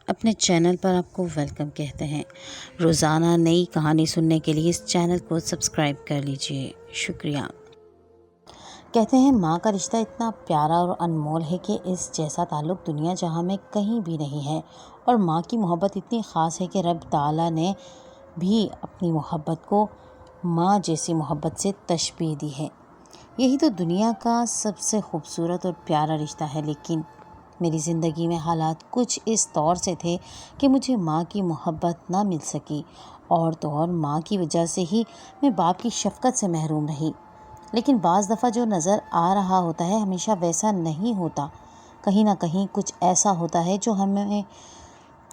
اپنے چینل پر آپ کو ویلکم کہتے ہیں۔ روزانہ نئی کہانی سننے کے لیے اس چینل کو سبسکرائب کر لیجئے۔ شکریہ۔ کہتے ہیں ماں کا رشتہ اتنا پیارا اور انمول ہے کہ اس جیسا تعلق دنیا جہاں میں کہیں بھی نہیں ہے، اور ماں کی محبت اتنی خاص ہے کہ رب تعالیٰ نے بھی اپنی محبت کو ماں جیسی محبت سے تشبیہ دی ہے۔ یہی تو دنیا کا سب سے خوبصورت اور پیارا رشتہ ہے، لیکن میری زندگی میں حالات کچھ اس طور سے تھے کہ مجھے ماں کی محبت نہ مل سکی، اور تو اور ماں کی وجہ سے ہی میں باپ کی شفقت سے محروم رہی۔ لیکن بعض دفعہ جو نظر آ رہا ہوتا ہے ہمیشہ ویسا نہیں ہوتا، کہیں نہ کہیں کچھ ایسا ہوتا ہے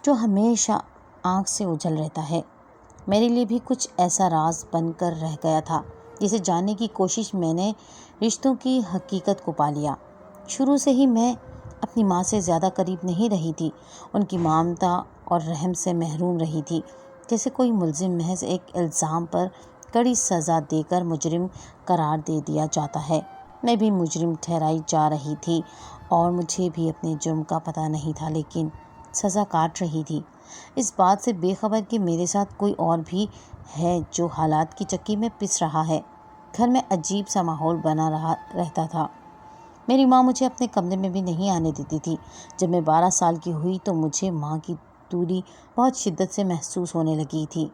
جو ہمیشہ آنکھ سے اوجھل رہتا ہے۔ میرے لیے بھی کچھ ایسا راز بن کر رہ گیا تھا جسے جاننے کی کوشش میں نے رشتوں کی حقیقت کو پا لیا۔ شروع سے ہی میں اپنی ماں سے زیادہ قریب نہیں رہی تھی، ان کی ممتا اور رحم سے محروم رہی تھی۔ جیسے کوئی ملزم محض ایک الزام پر کڑی سزا دے کر مجرم قرار دے دیا جاتا ہے، میں بھی مجرم ٹھہرائی جا رہی تھی، اور مجھے بھی اپنے جرم کا پتہ نہیں تھا، لیکن سزا کاٹ رہی تھی، اس بات سے بے خبر کہ میرے ساتھ کوئی اور بھی ہے جو حالات کی چکی میں پس رہا ہے۔ گھر میں عجیب سا ماحول بنا رہتا تھا۔ میری ماں مجھے اپنے کمرے میں بھی نہیں آنے دیتی تھی۔ جب میں 12 سال کی ہوئی تو مجھے ماں کی دوری بہت شدت سے محسوس ہونے لگی تھی۔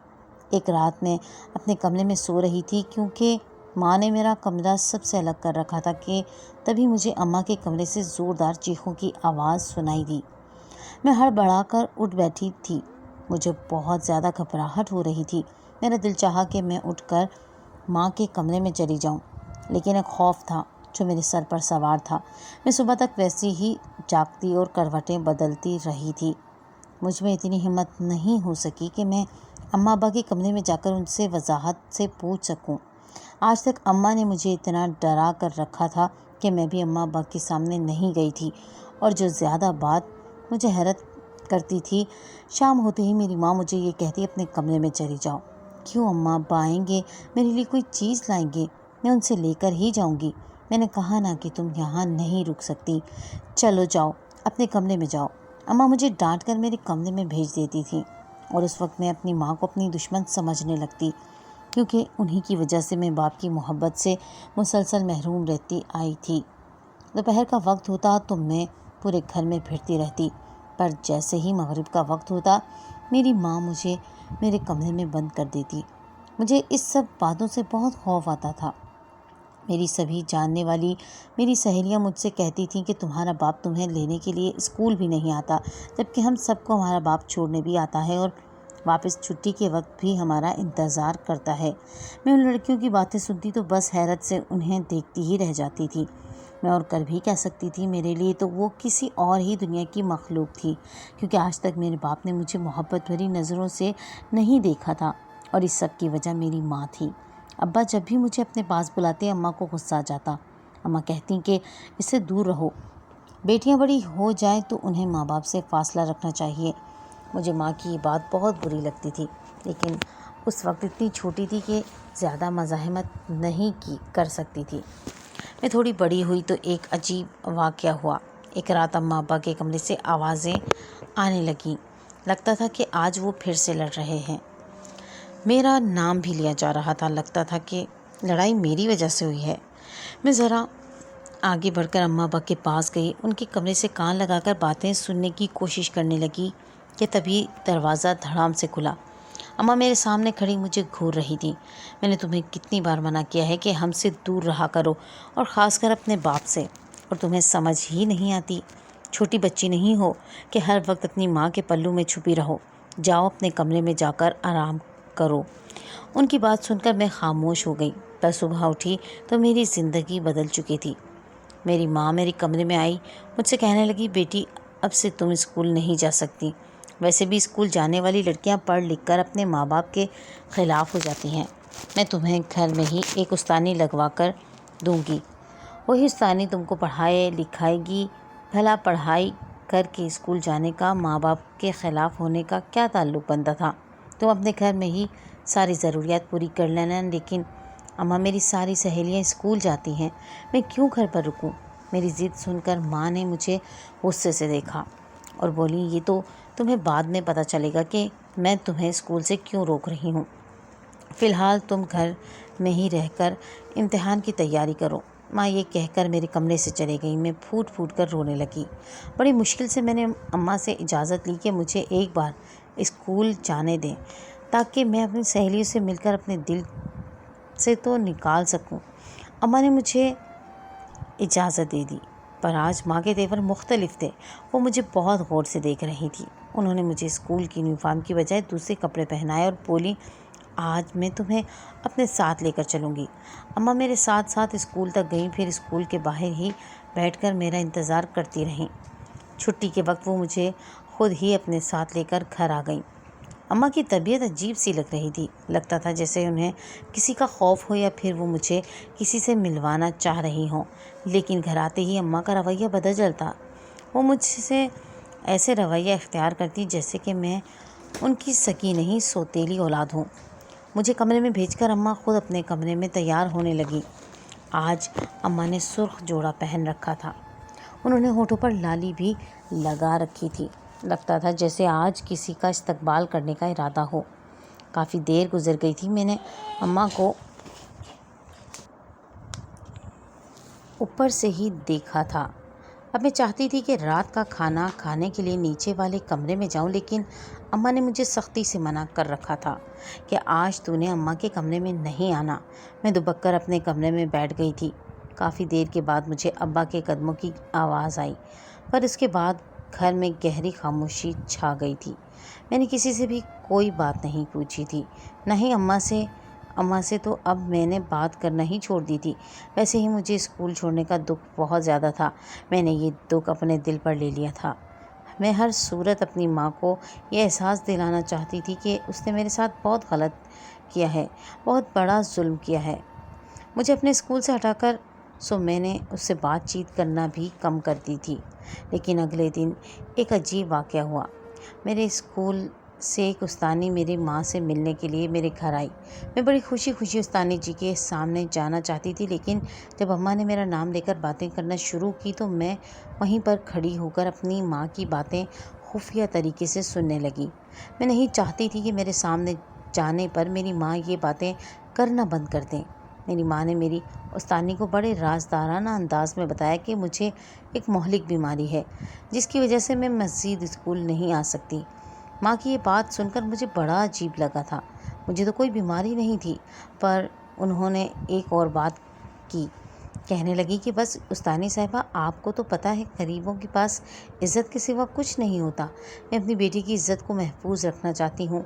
ایک رات میں اپنے کمرے میں سو رہی تھی، کیونکہ ماں نے میرا کمرہ سب سے الگ کر رکھا تھا، کہ تبھی مجھے اماں کے کمرے سے زوردار چیخوں کی آواز سنائی دی۔ میں ہڑبڑا کر اٹھ بیٹھی تھی، مجھے بہت زیادہ گھبراہٹ ہو رہی تھی۔ میرا دل چاہا کہ میں اٹھ کر ماں کے کمرے میں چلی جاؤں، لیکن ایک خوف تھا جو میرے سر پر سوار تھا۔ میں صبح تک ویسی ہی جاگتی اور کروٹیں بدلتی رہی تھی۔ مجھ میں اتنی ہمت نہیں ہو سکی کہ میں اماں ابا کے کمرے میں جا کر ان سے وضاحت سے پوچھ سکوں۔ آج تک اماں نے مجھے اتنا ڈرا کر رکھا تھا کہ میں بھی اماں ابا کے سامنے نہیں گئی تھی، اور جو زیادہ بات مجھے حیرت کرتی تھی، شام ہوتے ہی میری ماں مجھے یہ کہتی اپنے کمرے میں چلی جاؤ۔ کیوں اماں ابا آئیں گے، میرے لیے کوئی چیز لائیں گے، میں ان سے لے کر ہی جاؤں گی۔ میں نے کہا نا کہ تم یہاں نہیں رک سکتی، چلو جاؤ اپنے کمرے میں جاؤ۔ اماں مجھے ڈانٹ کر میرے کمرے میں بھیج دیتی تھیں، اور اس وقت میں اپنی ماں کو اپنی دشمن سمجھنے لگتی، کیونکہ انہی کی وجہ سے میں باپ کی محبت سے مسلسل محروم رہتی آئی تھی۔ دوپہر کا وقت ہوتا تو میں پورے گھر میں پھرتی رہتی، پر جیسے ہی مغرب کا وقت ہوتا میری ماں مجھے میرے کمرے میں بند کر دیتی۔ مجھے اس سب باتوں سے بہت خوف آتا تھا۔ میری سبھی جاننے والی میری سہیلیاں مجھ سے کہتی تھیں کہ تمہارا باپ تمہیں لینے کے لیے اسکول بھی نہیں آتا، جبکہ ہم سب کو ہمارا باپ چھوڑنے بھی آتا ہے، اور واپس چھٹی کے وقت بھی ہمارا انتظار کرتا ہے۔ میں ان لڑکیوں کی باتیں سنتی تو بس حیرت سے انہیں دیکھتی ہی رہ جاتی تھی۔ میں اور کر بھی کہہ سکتی تھی، میرے لیے تو وہ کسی اور ہی دنیا کی مخلوق تھی، کیونکہ آج تک میرے باپ نے مجھے محبت بھری نظروں سے نہیں دیکھا تھا، اور اس سب کی وجہ میری ماں تھی۔ ابا جب بھی مجھے اپنے پاس بلاتے اماں کو غصہ آ جاتا۔ اماں کہتی کہ اس سے دور رہو، بیٹیاں بڑی ہو جائیں تو انہیں ماں باپ سے فاصلہ رکھنا چاہیے۔ مجھے ماں کی یہ بات بہت بری لگتی تھی، لیکن اس وقت اتنی چھوٹی تھی کہ زیادہ مزاحمت نہیں کر سکتی تھی۔ میں تھوڑی بڑی ہوئی تو ایک عجیب واقعہ ہوا۔ ایک رات اماں ابا کے کمرے سے آوازیں آنے لگیں، لگتا تھا کہ آج وہ پھر سے لڑ رہے ہیں۔ میرا نام بھی لیا جا رہا تھا، لگتا تھا کہ لڑائی میری وجہ سے ہوئی ہے۔ میں ذرا آگے بڑھ کر اماں ابا کے پاس گئی، ان کے کمرے سے کان لگا کر باتیں سننے کی کوشش کرنے لگی کہ تبھی دروازہ دھڑام سے کھلا۔ اماں میرے سامنے کھڑی مجھے گھور رہی تھیں۔ میں نے تمہیں کتنی بار منع کیا ہے کہ ہم سے دور رہا کرو، اور خاص کر اپنے باپ سے، اور تمہیں سمجھ ہی نہیں آتی۔ چھوٹی بچی نہیں ہو کہ ہر وقت اپنی ماں کے پلو میں چھپی رہو، جاؤ اپنے کمرے میں جا کر آرام کرو۔ ان کی بات سن کر میں خاموش ہو گئی، پر صبح اٹھی تو میری زندگی بدل چکی تھی۔ میری ماں میرے کمرے میں آئی، مجھ سے کہنے لگی بیٹی اب سے تم اسکول نہیں جا سکتی، ویسے بھی اسکول جانے والی لڑکیاں پڑھ لکھ کر اپنے ماں باپ کے خلاف ہو جاتی ہیں۔ میں تمہیں گھر میں ہی ایک استانی لگوا کر دوں گی، وہی استانی تم کو پڑھائے لکھائے گی۔ بھلا پڑھائی کر کے اسکول جانے کا ماں باپ کے خلاف ہونے کا کیا تعلق بنتا تھا؟ تم اپنے گھر میں ہی ساری ضروریات پوری کر لینا۔ لیکن اماں میری ساری سہیلیاں اسکول جاتی ہیں، میں کیوں گھر پر رکوں؟ میری ضد سن کر ماں نے مجھے غصے سے دیکھا اور بولی یہ تو تمہیں بعد میں پتہ چلے گا کہ میں تمہیں اسکول سے کیوں روک رہی ہوں، فی الحال تم گھر میں ہی رہ کر امتحان کی تیاری کرو۔ ماں یہ کہہ کر میرے کمرے سے چلے گئی۔ میں پھوٹ پھوٹ کر رونے لگی۔ بڑی مشکل سے میں نے اماں سے اجازت لی کہ مجھے ایک بار اسکول جانے دیں تاکہ میں اپنی سہیلیوں سے مل کر اپنے دل سے تو نکال سکوں۔ اماں نے مجھے اجازت دے دی، پر آج ماں کے تیور مختلف تھے۔ وہ مجھے بہت غور سے دیکھ رہی تھی۔ انہوں نے مجھے اسکول کی یونیفارم کی بجائے دوسرے کپڑے پہنائے اور بولی آج میں تمہیں اپنے ساتھ لے کر چلوں گی۔ اماں میرے ساتھ ساتھ اسکول تک گئیں، پھر اسکول کے باہر ہی بیٹھ کر میرا انتظار کرتی رہیں۔ چھٹی کے وقت وہ مجھے خود ہی اپنے ساتھ لے کر گھر آ گئیں۔ اماں کی طبیعت عجیب سی لگ رہی تھی۔ لگتا تھا جیسے انہیں کسی کا خوف ہو یا پھر وہ مجھے کسی سے ملوانا چاہ رہی ہوں۔ لیکن گھر آتے ہی اماں کا رویہ بدل جاتا۔ وہ مجھ سے ایسے رویہ اختیار کرتی جیسے کہ میں ان کی سکی نہیں سوتیلی اولاد ہوں۔ مجھے کمرے میں بھیج کر اماں خود اپنے کمرے میں تیار ہونے لگی۔ آج اماں نے سرخ جوڑا پہن رکھا تھا۔ انہوں نے ہونٹوں پر لالی بھی لگا رکھی تھی۔ لگتا تھا جیسے آج کسی کا استقبال کرنے کا ارادہ ہو۔ کافی دیر گزر گئی تھی۔ میں نے اماں کو اوپر سے ہی دیکھا تھا۔ اب میں چاہتی تھی کہ رات کا کھانا کھانے کے لیے نیچے والے کمرے میں جاؤں، لیکن اماں نے مجھے سختی سے منع کر رکھا تھا کہ آج تو نے اماں کے کمرے میں نہیں آنا۔ میں دبک کر اپنے کمرے میں بیٹھ گئی تھی۔ کافی دیر کے بعد مجھے ابا کے قدموں کی آواز آئی، پر اس کے بعد گھر میں گہری خاموشی چھا گئی تھی۔ میں نے کسی سے بھی کوئی بات نہیں پوچھی تھی، نہ ہی اماں سے۔ اماں سے تو اب میں نے بات کرنا ہی چھوڑ دی تھی۔ ویسے ہی مجھے اسکول چھوڑنے کا دکھ بہت زیادہ تھا۔ میں نے یہ دکھ اپنے دل پر لے لیا تھا۔ میں ہر صورت اپنی ماں کو یہ احساس دلانا چاہتی تھی کہ اس نے میرے ساتھ بہت غلط کیا ہے، بہت بڑا ظلم کیا ہے مجھے اپنے اسکول سے ہٹا کر۔ سو میں نے اس سے بات چیت کرنا بھی کم کر دی تھی۔ لیکن اگلے دن ایک عجیب واقعہ ہوا۔ میرے اسکول سے ایک استانی میری ماں سے ملنے کے لیے میرے گھر آئی۔ میں بڑی خوشی خوشی استانی جی کے سامنے جانا چاہتی تھی، لیکن جب اماں نے میرا نام لے کر باتیں کرنا شروع کی تو میں وہیں پر کھڑی ہو کر اپنی ماں کی باتیں خفیہ طریقے سے سننے لگی۔ میں نہیں چاہتی تھی کہ میرے سامنے جانے پر میری ماں یہ باتیں کرنا بند کر دیں۔ میری ماں نے میری استانی کو بڑے رازدارانہ انداز میں بتایا کہ مجھے ایک مہلک بیماری ہے، جس کی وجہ سے میں مزید اسکول نہیں آ سکتی۔ ماں کی یہ بات سن کر مجھے بڑا عجیب لگا تھا۔ مجھے تو کوئی بیماری نہیں تھی، پر انہوں نے ایک اور بات کی۔ کہنے لگی کہ بس استانی صاحبہ، آپ کو تو پتہ ہے غریبوں کے پاس عزت کے سوا کچھ نہیں ہوتا۔ میں اپنی بیٹی کی عزت کو محفوظ رکھنا چاہتی ہوں۔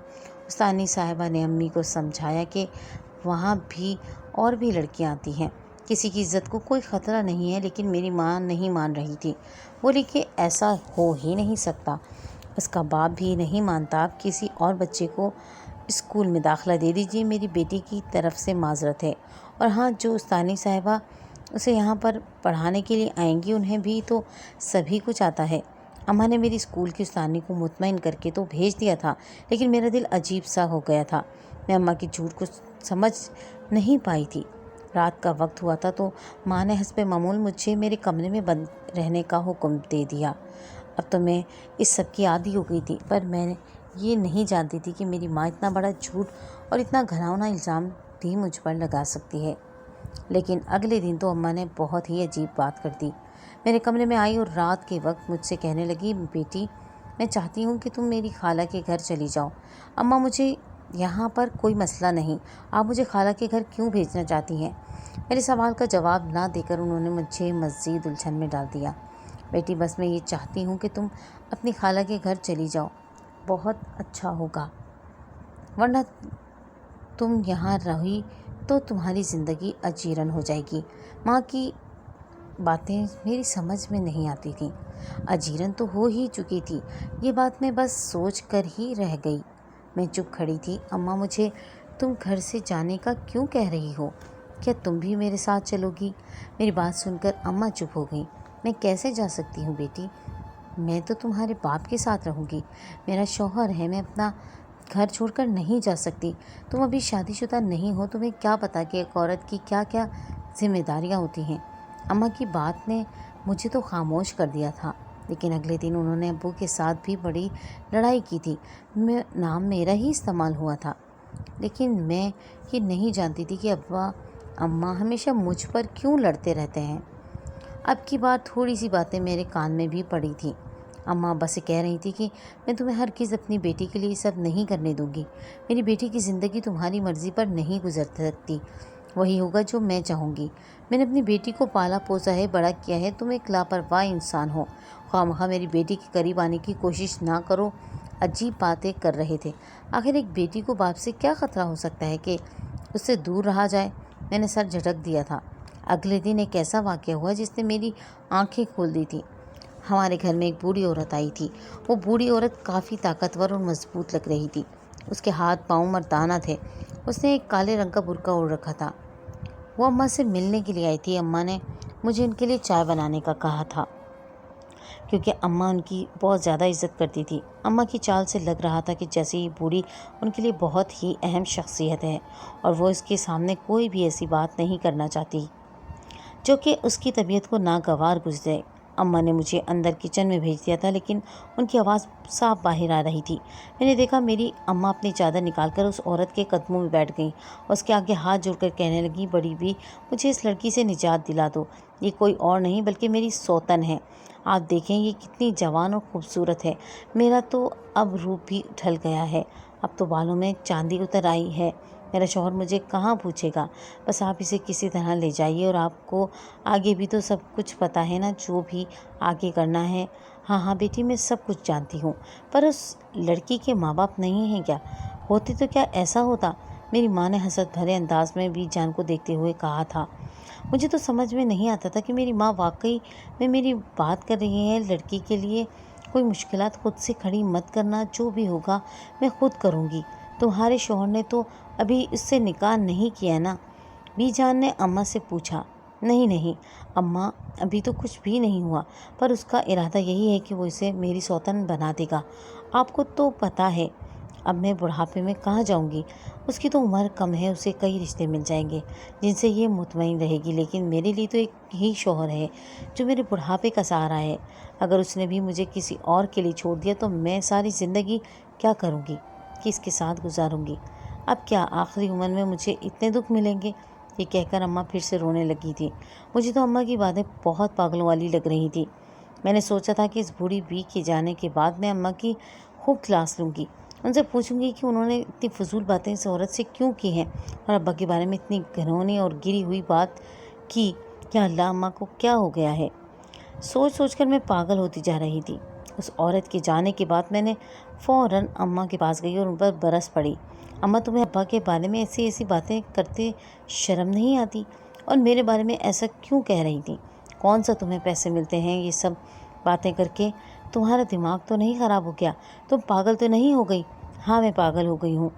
استانی صاحبہ نے امی کو سمجھایا کہ وہاں بھی اور بھی لڑکیاں آتی ہیں، کسی کی عزت کو کوئی خطرہ نہیں ہے، لیکن میری ماں نہیں مان رہی تھی۔ بولی کہ ایسا ہو ہی نہیں سکتا، اس کا باپ بھی نہیں مانتا، آپ کسی اور بچے کو اسکول میں داخلہ دے دیجیے، میری بیٹی کی طرف سے معذرت ہے۔ اور ہاں، جو استانی صاحبہ اسے یہاں پر پڑھانے کے لیے آئیں گی، انہیں بھی تو سبھی کچھ آتا ہے۔ اماں نے میری اسکول کی استانی کو مطمئن کر کے تو بھیج دیا تھا، لیکن میرا دل عجیب سا ہو گیا تھا۔ میں اماں کی جھوٹ کو سمجھ نہیں پائی تھی۔ رات کا وقت ہوا تھا تو ماں نے حسب معمول مجھے میرے کمرے میں بند رہنے کا حکم دے دیا۔ اب تو میں اس سب کی عادی ہو گئی تھی، پر میں یہ نہیں جانتی تھی کہ میری ماں اتنا بڑا جھوٹ اور اتنا گھناؤنا الزام بھی مجھ پر لگا سکتی ہے۔ لیکن اگلے دن تو اماں نے بہت ہی عجیب بات کر دی۔ میرے کمرے میں آئی اور رات کے وقت مجھ سے کہنے لگی، بیٹی میں چاہتی ہوں کہ تم میری خالہ کے گھر چلی جاؤ۔ اماں، مجھے یہاں پر کوئی مسئلہ نہیں، آپ مجھے خالہ کے گھر کیوں بھیجنا چاہتی ہیں؟ میرے سوال کا جواب نہ دے کر انہوں نے مجھے مزید الجھن میں ڈال دیا۔ بیٹی بس میں یہ چاہتی ہوں کہ تم اپنی خالہ کے گھر چلی جاؤ، بہت اچھا ہوگا، ورنہ تم یہاں رہی تو تمہاری زندگی اجیرن ہو جائے گی۔ ماں کی باتیں میری سمجھ میں نہیں آتی تھیں۔ اجیرن تو ہو ہی چکی تھی، یہ بات میں بس سوچ کر ہی رہ گئی۔ میں چپ کھڑی تھی۔ اماں، مجھے تم گھر سے جانے کا کیوں کہہ رہی ہو؟ کیا تم بھی میرے ساتھ چلو گی؟ میری بات سن کر اماں چپ ہو گئیں۔ میں کیسے جا سکتی ہوں بیٹی؟ میں تو تمہارے باپ کے ساتھ رہوں گی، میرا شوہر ہے، میں اپنا گھر چھوڑ کر نہیں جا سکتی۔ تم ابھی شادی شدہ نہیں ہو، تمہیں کیا پتہ کہ ایک عورت کی کیا کیا ذمہ داریاں ہوتی ہیں۔ اماں کی بات نے مجھے تو خاموش کر دیا تھا۔ لیکن اگلے دن انہوں نے ابو کے ساتھ بھی بڑی لڑائی کی تھی۔ نام میرا ہی استعمال ہوا تھا، لیکن میں یہ نہیں جانتی تھی کہ ابا اماں ہمیشہ مجھ پر کیوں لڑتے رہتے ہیں۔ اب کی بار تھوڑی سی باتیں میرے کان میں بھی پڑی تھیں۔ اماں ابا سے کہہ رہی تھی کہ میں تمہیں ہرگز اپنی بیٹی کے لیے یہ سب نہیں کرنے دوں گی۔ میری بیٹی کی زندگی تمہاری مرضی پر نہیں گزر سکتی، وہی ہوگا جو میں چاہوں گی۔ میں نے اپنی بیٹی کو پالا پوسا ہے، بڑا کیا ہے، تم ایک لاپرواہ انسان ہو، خواہ میری بیٹی کے قریب آنے کی کوشش نہ کرو۔ عجیب باتیں کر رہے تھے۔ آخر ایک بیٹی کو باپ سے کیا خطرہ ہو سکتا ہے کہ اس سے دور رہا جائے؟ میں نے سر جھٹک دیا تھا۔ اگلے دن ایک ایسا واقعہ ہوا جس نے میری آنکھیں کھول دی تھیں۔ ہمارے گھر میں ایک بوڑھی عورت آئی تھی۔ وہ بوڑھی عورت کافی طاقتور اور مضبوط لگ رہی تھی۔ اس کے ہاتھ پاؤں مردانہ تھے۔ اس نے ایک کالے رنگ کا برقع اوڑھ رکھا تھا۔ وہ اماں سے ملنے کے لیے آئی تھی۔ اماں نے مجھے ان کے لیے چائے بنانے کا کہا تھا، کیونکہ اماں ان کی بہت زیادہ عزت کرتی تھی۔ اماں کی چال سے لگ رہا تھا کہ جیسے یہ بوڑھی ان کے لیے بہت ہی اہم شخصیت ہے اور وہ اس کے سامنے کوئی بھی ایسی بات نہیں کرنا چاہتی جو کہ اس کی طبیعت کو ناگوار گزرے۔ اماں نے مجھے اندر کچن میں بھیج دیا تھا، لیکن ان کی آواز صاف باہر آ رہی تھی۔ میں نے دیکھا میری اماں اپنی چادر نکال کر اس عورت کے قدموں میں بیٹھ گئیں اور اس کے آگے ہاتھ جوڑ کر کہنے لگیں، بڑی بھی مجھے اس لڑکی سے نجات دلا دو۔ یہ کوئی اور نہیں بلکہ میری سوتن ہے۔ آپ دیکھیں یہ کتنی جوان اور خوبصورت ہے۔ میرا تو اب روپ بھی ڈھل گیا ہے، اب تو بالوں میں چاندی اتر آئی ہے۔ میرا شوہر مجھے کہاں پوچھے گا، بس آپ اسے کسی طرح لے جائیے، اور آپ کو آگے بھی تو سب کچھ پتہ ہے نا، جو بھی آگے کرنا ہے۔ ہاں ہاں بیٹی، میں سب کچھ جانتی ہوں، پر اس لڑکی کے ماں باپ نہیں ہیں کیا؟ ہوتے تو کیا ایسا ہوتا؟ میری ماں نے حسرت بھرے انداز میں بی جان کو دیکھتے ہوئے کہا تھا۔ مجھے تو سمجھ میں نہیں آتا تھا کہ میری ماں واقعی میں میری بات کر رہی ہے۔ لڑکی کے لیے کوئی مشکلات خود سے کھڑی مت کرنا، جو بھی ہوگا میں خود کروں گی۔ تمہارے شوہر نے تو ابھی اس سے نکاح نہیں کیا نا؟ بی جان نے اماں سے پوچھا۔ نہیں نہیں اماں، ابھی تو کچھ بھی نہیں ہوا، پر اس کا ارادہ یہی ہے کہ وہ اسے میری سوتن بنا دے گا۔ آپ کو تو پتہ ہے اب میں بڑھاپے میں کہاں جاؤں گی؟ اس کی تو عمر کم ہے، اسے کئی رشتے مل جائیں گے جن سے یہ مطمئن رہے گی، لیکن میرے لیے تو ایک ہی شوہر ہے جو میرے بڑھاپے کا سہارا ہے۔ اگر اس نے بھی مجھے کسی اور کے لیے چھوڑ دیا تو میں ساری زندگی کیا کروں گی، کس کے ساتھ گزاروں گی؟ اب کیا آخری عمر میں مجھے اتنے دکھ ملیں گے؟ یہ کہہ کر اماں پھر سے رونے لگی تھی۔ مجھے تو اماں کی باتیں بہت پاگلوں والی لگ رہی تھی۔ میں نے سوچا تھا کہ اس بوڑھی بی کے جانے کے بعد میں اماں کی خوب کلاس لوں گی، ان سے پوچھوں گی کہ انہوں نے اتنی فضول باتیں اس عورت سے کیوں کی ہیں، اور ابا کے بارے میں اتنی گھنونی اور گری ہوئی بات کی۔ کیا اللہ، اماں کو کیا ہو گیا ہے؟ سوچ سوچ کر میں پاگل ہوتی جا رہی تھی۔ اس عورت کے جانے کے بعد میں نے فوراً اماں کے پاس گئی اور ان پر برس پڑی۔ اماں، تمہیں ابا کے بارے میں ایسی باتیں کرتے شرم نہیں آتی؟ اور میرے بارے میں ایسا کیوں کہہ رہی تھی؟ کون سا تمہیں پیسے ملتے ہیں یہ سب باتیں کر کے؟ تمہارا دماغ تو نہیں خراب ہو گیا؟ تم پاگل تو نہیں ہو گئی؟ ہاں میں پاگل ہو گئی ہوں،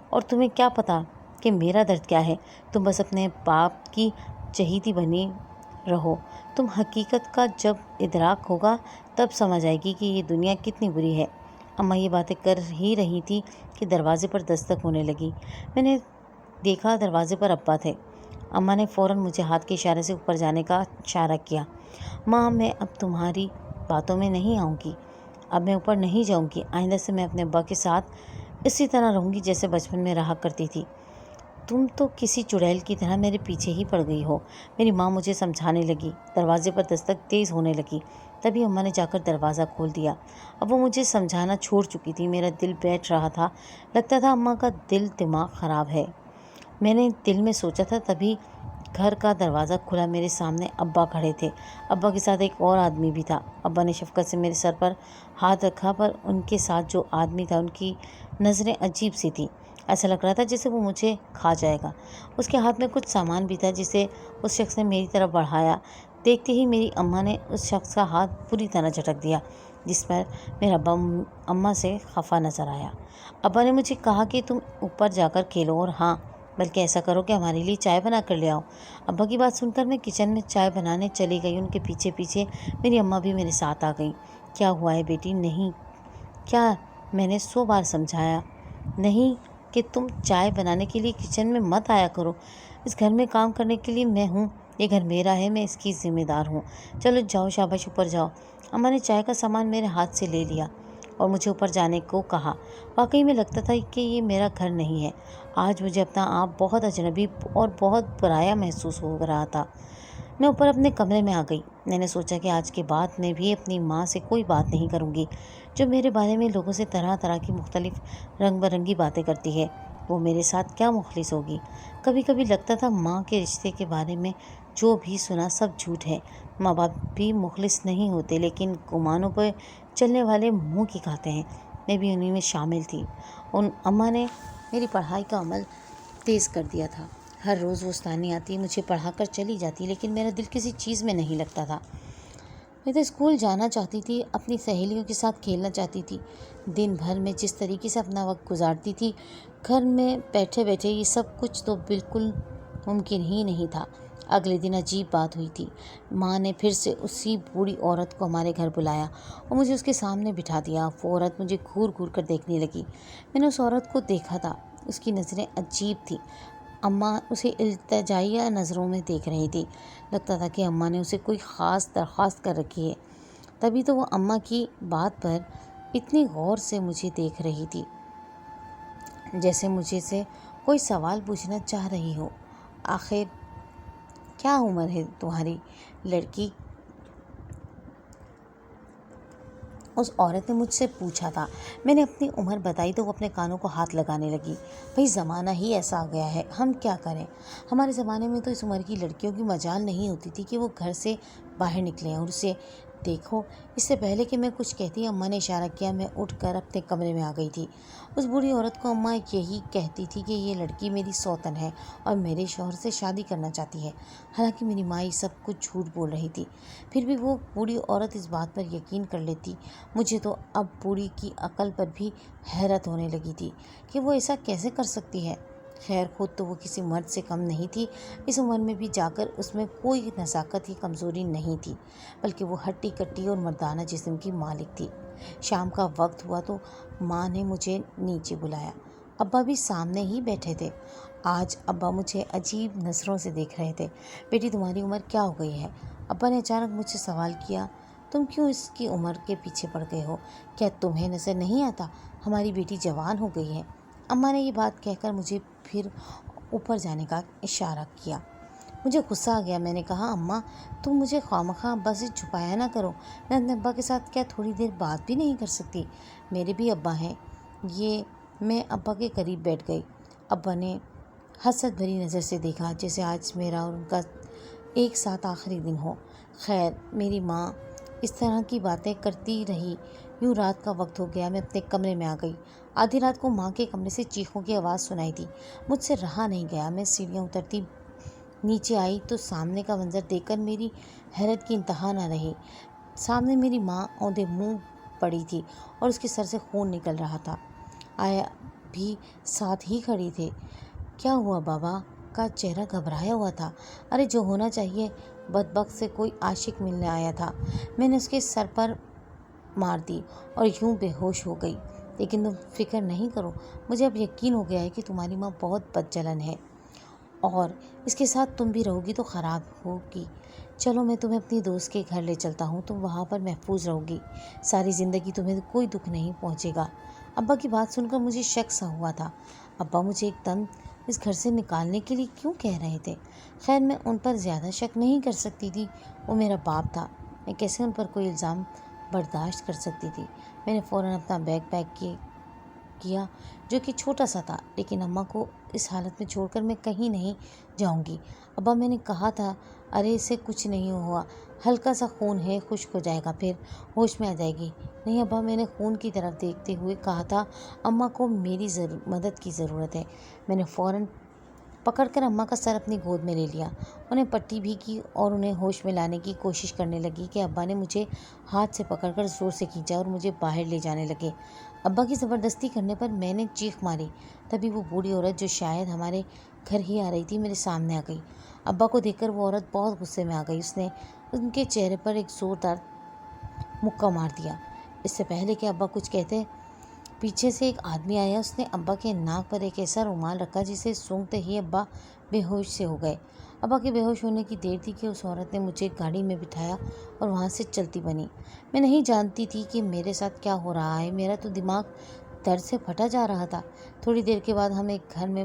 اور تمہیں کیا پتہ کہ میرا درد کیا ہے؟ تم بس اپنے باپ کی چہیتی بنی رہو۔ تم حقیقت کا جب ادراک ہوگا تب سمجھ آئے گی کہ یہ دنیا کتنی بری ہے۔ اماں یہ باتیں کر ہی رہی تھی کہ دروازے پر دستک ہونے لگی۔ میں نے دیکھا دروازے پر ابا تھے۔ اماں نے فوراً مجھے ہاتھ کے اشارے سے اوپر جانے کا اشارہ کیا۔ ماں، میں اب تمہاری باتوں میں نہیں آؤں گی، اب میں اوپر نہیں جاؤں گی۔ آئندہ سے میں اپنے ابا کے ساتھ اسی طرح رہوں گی جیسے بچپن میں رہا کرتی تھی۔ تم تو کسی چڑیل کی طرح میرے پیچھے ہی پڑ گئی ہو، میری ماں مجھے سمجھانے لگی۔ دروازے پر دستک تیز ہونے لگی، تبھی اماں نے جا کر دروازہ کھول دیا۔ اب وہ مجھے سمجھانا چھوڑ چکی تھی۔ میرا دل بیٹھ رہا تھا، لگتا تھا اماں کا دل دماغ خراب ہے، میں نے دل میں سوچا تھا۔ تبھی گھر کا دروازہ کھلا، میرے سامنے ابا کھڑے تھے۔ ابا کے ساتھ ایک اور آدمی بھی تھا۔ ابا نے شفقت سے میرے سر پر ہاتھ رکھا، پر ان کے ساتھ جو آدمی تھا ان کی نظریں عجیب سی تھیں، ایسا لگ رہا تھا جیسے وہ مجھے کھا جائے گا۔ اس کے ہاتھ میں کچھ سامان بھی تھا جسے اس شخص نے میری طرف بڑھایا۔ دیکھتے ہی میری اماں نے اس شخص کا ہاتھ بری طرح جھٹک دیا، جس پر میرا ابا اماں سے خفا نظر آیا۔ ابا نے مجھے کہا کہ تم اوپر جا کر کھیلو، اور ہاں، بلکہ ایسا کرو کہ ہمارے لیے چائے بنا کر لے آؤ۔ ابا کی بات سن کر میں کچن میں چائے بنانے چلی گئی۔ ان کے پیچھے پیچھے میری اماں بھی میرے ساتھ آ گئیں۔ کیا ہوا ہے بیٹی؟ نہیں کیا؟ میں نے 100 بار سمجھایا نہیں کہ تم چائے بنانے کے لیے کچن میں مت آیا کرو۔ اس گھر میں کام کرنے کے لیے میں ہوں، یہ گھر میرا ہے، میں اس کی ذمہ دار ہوں۔ چلو جاؤ، شاباش، اوپر جاؤ۔ اماں نے چائے کا سامان میرے ہاتھ سے لے لیا اور مجھے اوپر جانے کو کہا۔ واقعی میں لگتا تھا کہ یہ میرا گھر نہیں ہے۔ آج مجھے اپنا آپ بہت اجنبی اور بہت پرایا محسوس ہو رہا تھا۔ میں اوپر اپنے کمرے میں آ گئی۔ میں نے سوچا کہ آج کے بعد میں بھی اپنی ماں سے کوئی بات نہیں کروں گی جو میرے بارے میں لوگوں سے طرح طرح کی مختلف رنگ برنگی باتیں کرتی ہے۔ وہ میرے ساتھ کیا مخلص ہوگی؟ کبھی کبھی لگتا تھا ماں کے رشتے کے بارے میں جو بھی سنا سب جھوٹ ہے۔ ماں باپ بھی مخلص نہیں ہوتے، لیکن گمانوں پہ چلنے والے منہ کی کھاتے ہیں۔ میں بھی انہی میں شامل تھی۔ اماں نے میری پڑھائی کا عمل تیز کر دیا تھا۔ ہر روز وہ ثانی آتی، مجھے پڑھا کر چلی جاتی، لیکن میرا دل کسی چیز میں نہیں لگتا تھا۔ میں تو اسکول جانا چاہتی تھی، اپنی سہیلیوں کے ساتھ کھیلنا چاہتی تھی۔ دن بھر میں جس طریقے سے اپنا وقت گزارتی تھی، گھر میں بیٹھے بیٹھے یہ سب کچھ تو بالکل ممکن ہی نہیں تھا۔ اگلے دن عجیب بات ہوئی تھی۔ ماں نے پھر سے اسی بوڑھی عورت کو ہمارے گھر بلایا اور مجھے اس کے سامنے بٹھا دیا۔ وہ عورت مجھے گھور گھور کر دیکھنے لگی۔ میں نے اس عورت کو دیکھا تھا، اس کی نظریں عجیب تھیں۔ اماں اسے التجائیہ نظروں میں دیکھ رہی تھی۔ لگتا تھا کہ اماں نے اسے کوئی خاص درخواست کر رکھی ہے، تبھی تو وہ اماں کی بات پر اتنی غور سے مجھے دیکھ رہی تھی، جیسے مجھے سے کوئی سوال پوچھنا چاہ رہی ہو۔ آخر کیا عمر ہے تمہاری لڑکی؟ اس عورت نے مجھ سے پوچھا تھا۔ میں نے اپنی عمر بتائی تو وہ اپنے کانوں کو ہاتھ لگانے لگی۔ بھئی زمانہ ہی ایسا آ گیا ہے، ہم کیا کریں؟ ہمارے زمانے میں تو اس عمر کی لڑکیوں کی مجال نہیں ہوتی تھی کہ وہ گھر سے باہر نکلیں، اور اسے دیکھو۔ اس سے پہلے کہ میں کچھ کہتی اماں نے اشارہ کیا۔ میں اٹھ کر اپنے کمرے میں آ گئی تھی۔ اس بوڑھی عورت کو اماں یہی کہتی تھی کہ یہ لڑکی میری سوتن ہے اور میرے شوہر سے شادی کرنا چاہتی ہے۔ حالانکہ میری ماں یہ سب کچھ جھوٹ بول رہی تھی، پھر بھی وہ بوڑھی عورت اس بات پر یقین کر لیتی۔ مجھے تو اب بوڑھی کی عقل پر بھی حیرت ہونے لگی تھی کہ وہ ایسا کیسے کر سکتی ہے۔ خیر خود تو وہ کسی مرد سے کم نہیں تھی۔ اس عمر میں بھی جا کر اس میں کوئی نزاکت کی کمزوری نہیں تھی، بلکہ وہ ہٹی کٹی اور مردانہ جسم کی مالک تھی۔ شام کا وقت ہوا تو ماں نے مجھے نیچے بلایا۔ ابا بھی سامنے ہی بیٹھے تھے۔ آج ابا مجھے عجیب نظروں سے دیکھ رہے تھے۔ بیٹی تمہاری عمر کیا ہو گئی ہے؟ ابا نے اچانک مجھ سے سوال کیا۔ تم کیوں اس کی عمر کے پیچھے پڑ گئے ہو؟ کیا تمہیں نظر نہیں آتا ہماری بیٹی جوان ہو گئی ہے؟ اماں نے یہ بات کہہ کر مجھے پھر اوپر جانے کا اشارہ کیا۔ مجھے غصہ آ گیا۔ میں نے کہا اماں تم مجھے خواہ ابا سے چھپایا نہ کرو۔ میں اپنے ابا کے ساتھ کیا تھوڑی دیر بات بھی نہیں کر سکتی؟ میرے بھی ابا ہیں۔ میں ابا کے قریب بیٹھ گئی۔ ابا نے حسرت بھری نظر سے دیکھا، جیسے آج میرا اور ان کا ایک ساتھ آخری دن ہو۔ خیر میری ماں اس طرح کی باتیں کرتی رہی۔ یوں رات کا وقت ہو گیا۔ میں اپنے کمرے میں آ گئی۔ آدھی رات کو ماں کے کمرے سے چیخوں کی آواز سنائی دی۔ مجھ سے رہا نہیں گیا۔ میں سیڑھیاں اترتی نیچے آئی تو سامنے کا منظر دیکھ کر میری حیرت کی انتہا نہ رہی۔ سامنے میری ماں اوندھے منہ پڑی تھی اور اس کے سر سے خون نکل رہا تھا۔ آیا بھی ساتھ ہی کھڑی تھے۔ کیا ہوا؟ بابا کا چہرہ گھبرایا ہوا تھا۔ ارے جو ہونا چاہیے، بدبخت سے کوئی عاشق ملنے آیا تھا۔ میں نے اس کے سر پر مار دی اور یوں بے ہوش ہو گئی۔ لیکن تم فکر نہیں کرو، مجھے اب یقین ہو گیا ہے کہ تمہاری ماں بہت بدچلن ہے اور اس کے ساتھ تم بھی رہو گی تو خراب ہوگی۔ چلو میں تمہیں اپنی دوست کے گھر لے چلتا ہوں، تم وہاں پر محفوظ رہو گی، ساری زندگی تمہیں کوئی دکھ نہیں پہنچے گا۔ ابا کی بات سن کر مجھے شک سا ہوا تھا۔ ابا مجھے ایک دم اس گھر سے نکالنے کے لیے کیوں کہہ رہے تھے؟ خیر میں ان پر زیادہ شک نہیں کر سکتی تھی، وہ میرا باپ تھا، میں کیسے ان پر کوئی الزام برداشت کر سکتی تھی؟ میں نے فوراً اپنا بیگ پیک کیا جو کہ چھوٹا سا تھا، لیکن اماں کو اس حالت میں چھوڑ کر میں کہیں نہیں جاؤں گی۔ ابا میں نے کہا تھا ارے اسے کچھ نہیں ہوا، ہلکا سا خون ہے، خشک ہو جائے گا، پھر ہوش میں آ جائے گی۔ نہیں ابا، میں نے خون کی طرف دیکھتے ہوئے کہا تھا اماں کو میری مدد کی ضرورت ہے۔ میں نے فوراً پکڑ کر اماں کا سر اپنی گود میں لے لیا، انہیں پٹی بھی کی اور انہیں ہوش میں لانے کی کوشش کرنے لگی کہ ابا نے مجھے ہاتھ سے پکڑ کر زور سے کھینچا اور مجھے باہر لے جانے لگے۔ ابا کی زبردستی کرنے پر میں نے چیخ ماری۔ تبھی وہ بوڑھی عورت جو شاید ہمارے گھر ہی آ رہی تھی میرے سامنے آ گئی۔ ابا کو دیکھ کر وہ عورت بہت غصے میں آ گئی۔ اس نے ان کے چہرے پر ایک زوردار مکہ مار دیا۔ اس سے پہلے کہ ابا کچھ کہتے پیچھے سے ایک آدمی آیا، اس نے ابا کے ناک پر ایک ایسا رومال رکھا جسے سونگھتے ہی ابا بے ہوش سے ہو گئے۔ ابا کے بے ہوش ہونے کی دیر تھی کہ اس عورت نے مجھے گاڑی میں بٹھایا اور وہاں سے چلتی بنی۔ میں نہیں جانتی تھی کہ میرے ساتھ کیا ہو رہا ہے، میرا تو دماغ درد سے پھٹا جا رہا تھا۔ تھوڑی دیر کے بعد ہم ایک گھر میں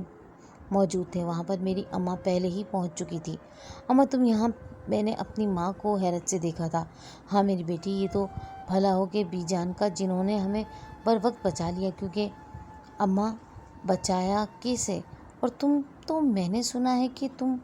موجود تھے، وہاں پر میری اماں پہلے ہی پہنچ چکی تھی۔ اماں تم یہاں؟ میں نے اپنی ماں کو حیرت سے دیکھا تھا۔ ہاں میری بیٹی، یہ تو بھلا ہو کہ بی جان کا، جنہوں نے ہمیں بر وقت بچا لیا۔ کیونکہ اماں بچایا کیسے؟ اور تم تو میں نے سنا ہے کہ تم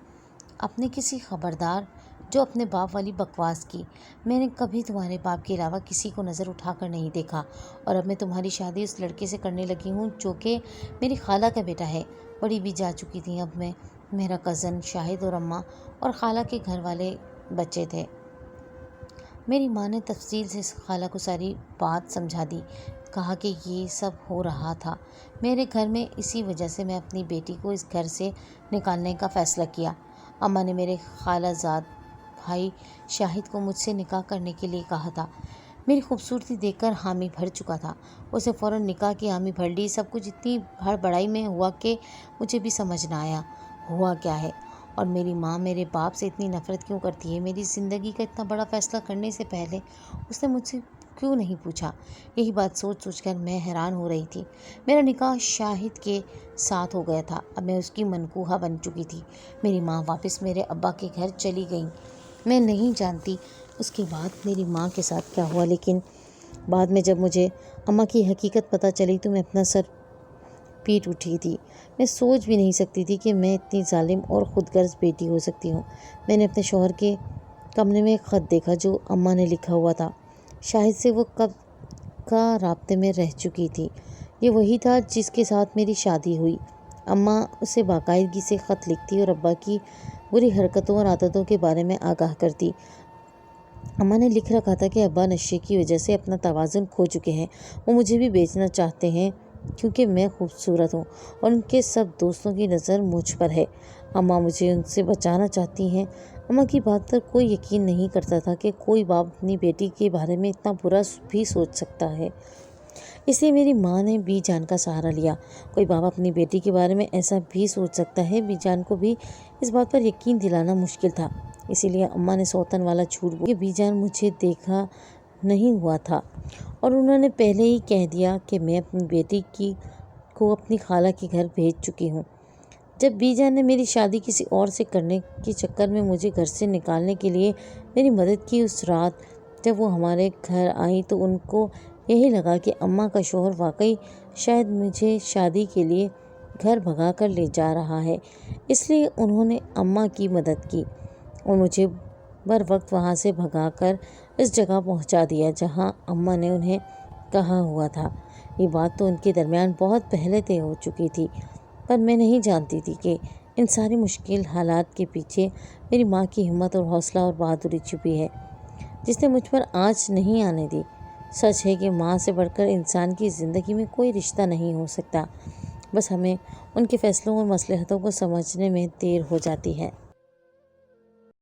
اپنے کسی خبردار جو اپنے باپ والی بکواس کی۔ میں نے کبھی تمہارے باپ کے علاوہ کسی کو نظر اٹھا کر نہیں دیکھا، اور اب میں تمہاری شادی اس لڑکے سے کرنے لگی ہوں جو کہ میری خالہ کا بیٹا ہے۔ بڑی بھی جا چکی تھی اب میں، میرا کزن شاہد اور اماں اور خالہ کے گھر والے بچے تھے۔ میری ماں نے تفصیل سے خالہ کو ساری بات سمجھا دی، کہا کہ یہ سب ہو رہا تھا میرے گھر میں، اسی وجہ سے میں اپنی بیٹی کو اس گھر سے نکالنے کا فیصلہ کیا۔ اماں نے میرے خالہ زاد بھائی شاہد کو مجھ سے نکاح کرنے کے لیے کہا تھا۔ میری خوبصورتی دیکھ کر حامی بھر چکا تھا، اسے فوراً نکاح کی حامی بھر لی۔ سب کچھ اتنی ہڑبڑائی میں ہوا کہ مجھے بھی سمجھ نہ آیا ہوا کیا ہے، اور میری ماں میرے باپ سے اتنی نفرت کیوں کرتی ہے۔ میری زندگی کا اتنا بڑا فیصلہ کرنے سے پہلے اس نے مجھ سے کیوں نہیں پوچھا؟ یہی بات سوچ سوچ کر میں حیران ہو رہی تھی۔ میرا نکاح شاہد کے ساتھ ہو گیا تھا، اب میں اس کی منکوحہ بن چکی تھی۔ میری ماں واپس میرے ابا کے گھر چلی گئیں۔ میں نہیں جانتی اس کے بعد میری ماں کے ساتھ کیا ہوا، لیکن بعد میں جب مجھے اماں کی حقیقت پتہ چلی تو میں اپنا سر پیٹ اٹھی تھی۔ میں سوچ بھی نہیں سکتی تھی کہ میں اتنی ظالم اور خود غرض بیٹی ہو سکتی ہوں۔ میں نے اپنے شوہر کے کمرے میں ایک خط دیکھا جو اماں نے لکھا ہوا تھا۔ شاہد سے وہ کب کا رابطے میں رہ چکی تھی۔ یہ وہی تھا جس کے ساتھ میری شادی ہوئی۔ اماں اسے باقاعدگی سے خط لکھتی اور ابا کی بری حرکتوں اور عادتوں کے بارے میں آگاہ کرتی۔ اماں نے لکھ رکھا تھا کہ ابا نشے کی وجہ سے اپنا توازن کھو چکے ہیں، وہ مجھے بھی بیچنا چاہتے ہیں کیونکہ میں خوبصورت ہوں، اور ان کے سب دوستوں کی نظر مجھ پر ہے۔ اماں مجھے ان سے بچانا چاہتی ہیں۔ اماں کی بات پر کوئی یقین نہیں کرتا تھا کہ کوئی باپ اپنی بیٹی کے بارے میں اتنا برا بھی سوچ سکتا ہے۔ اس لیے میری ماں نے بی جان کا سہارا لیا۔ کوئی باپ اپنی بیٹی کے بارے میں ایسا بھی سوچ سکتا ہے؟ بی جان کو بھی اس بات پر یقین دلانا مشکل تھا، اسی لیے اماں نے سوتن والا جھوٹ بولا کہ بی جان مجھے دیکھا نہیں ہوا تھا، اور انہوں نے پہلے ہی کہہ دیا کہ میں اپنی بیٹی کو اپنی خالہ کے گھر بھیج چکی ہوں۔ جب بی جان نے میری شادی کسی اور سے کرنے کے چکر میں مجھے گھر سے نکالنے کے لیے میری مدد کی، اس رات جب وہ ہمارے گھر آئیں تو ان کو یہی لگا کہ اماں کا شوہر واقعی شاید مجھے شادی کے لیے گھر بھگا کر لے جا رہا ہے، اس لیے انہوں نے اماں کی مدد کی اور مجھے بر وقت وہاں سے بھگا کر اس جگہ پہنچا دیا جہاں اماں نے انہیں کہا ہوا تھا۔ یہ بات تو ان کے درمیان بہت پہلے طے ہو چکی تھی، پر میں نہیں جانتی تھی کہ ان ساری مشکل حالات کے پیچھے میری ماں کی ہمت اور حوصلہ اور بہادری چھپی ہے، جس نے مجھ پر آنچ نہیں آنے دی۔ سچ ہے کہ ماں سے بڑھ کر انسان کی زندگی میں کوئی رشتہ نہیں ہو سکتا، بس ہمیں ان کے فیصلوں اور مصلحتوں کو سمجھنے میں دیر ہو جاتی ہے۔